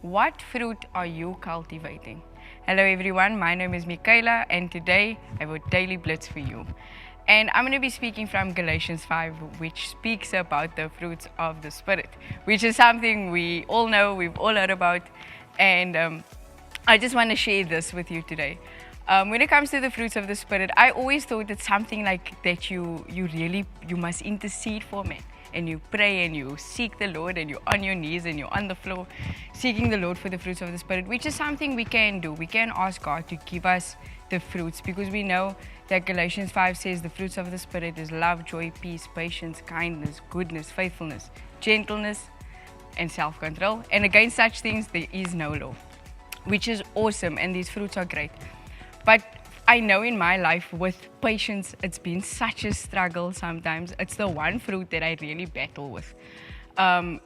What fruit are you cultivating? Hello everyone, my name is Micaela and today I have a daily blitz for you. And I'm going to be speaking from Galatians 5, which speaks about the fruits of the Spirit, which is something we all know, we've all heard about. And I just want to share this with you today. When it comes to the fruits of the Spirit, I always thought it's something like that you must intercede for, man. And you pray and you seek the Lord and you're on your knees and you're on the floor seeking the Lord for the fruits of the Spirit, which is something we can do. We can ask God to give us the fruits because we know that Galatians 5 says the fruits of the Spirit is love, joy, peace, patience, kindness, goodness, faithfulness, gentleness, and self-control. And against such things there is no law, which is awesome, and these fruits are great. But I know in my life with patience, it's been such a struggle sometimes. It's the one fruit that I really battle with. And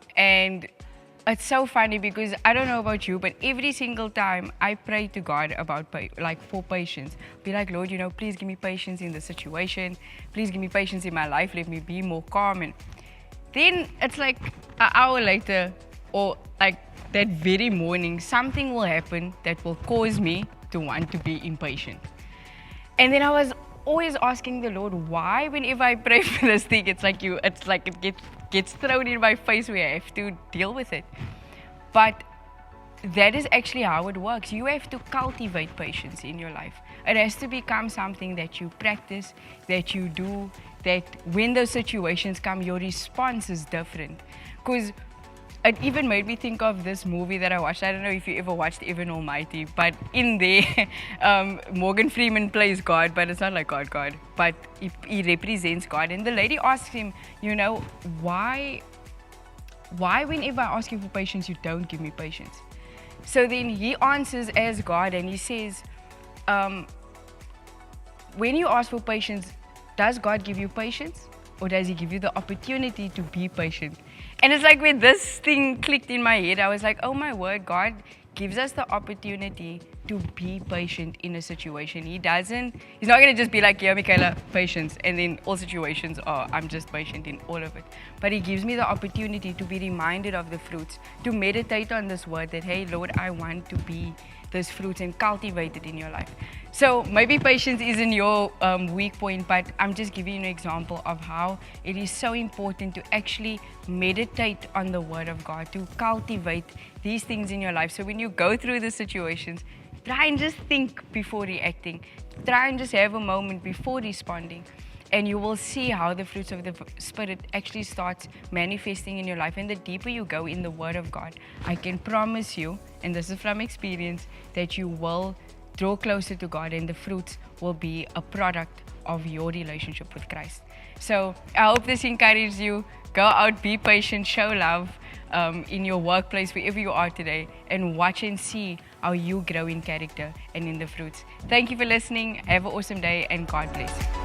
it's so funny because I don't know about you, but every single time I pray to God about for patience, be like, Lord, please give me patience in the situation. Please give me patience in my life. Let me be more calm. And then it's like an hour later or like that very morning, something will happen that will cause me to want to be impatient. And then I was always asking the Lord, why whenever I pray for this thing, it's like it gets thrown in my face where I have to deal with it. But that is actually how it works. You have to cultivate patience in your life. It has to become something that you practice, that you do, that when those situations come, your response is different. Because it even made me think of this movie that I watched. I don't know if you ever watched Even Almighty, but in there, Morgan Freeman plays God, but it's not like God, but he represents God. And the lady asks him, why whenever I ask you for patience, you don't give me patience? So then he answers as God and he says, when you ask for patience, does God give you patience? Or does he give you the opportunity to be patient? And it's like when this thing clicked in my head, I was like, oh my word, God gives us the opportunity to be patient in a situation. He's not going to just be like, yeah, Micaela, patience. And then all situations are, I'm just patient in all of it. But he gives me the opportunity to be reminded of the fruits, to meditate on this word that, hey, Lord, I want to be those fruits and cultivate it in your life. So maybe patience isn't your weak point, but I'm just giving you an example of how it is so important to actually meditate on the word of God, to cultivate these things in your life. So when you go through the situations, try and just think before reacting. Try and just have a moment before responding. And you will see how the fruits of the Spirit actually starts manifesting in your life. And the deeper you go in the Word of God, I can promise you, and this is from experience, that you will draw closer to God and the fruits will be a product of your relationship with Christ. So I hope this encourages you. Go out, be patient, show love in your workplace, wherever you are today, and watch and see how you grow in character and in the fruits. Thank you for listening. Have an awesome day and God bless.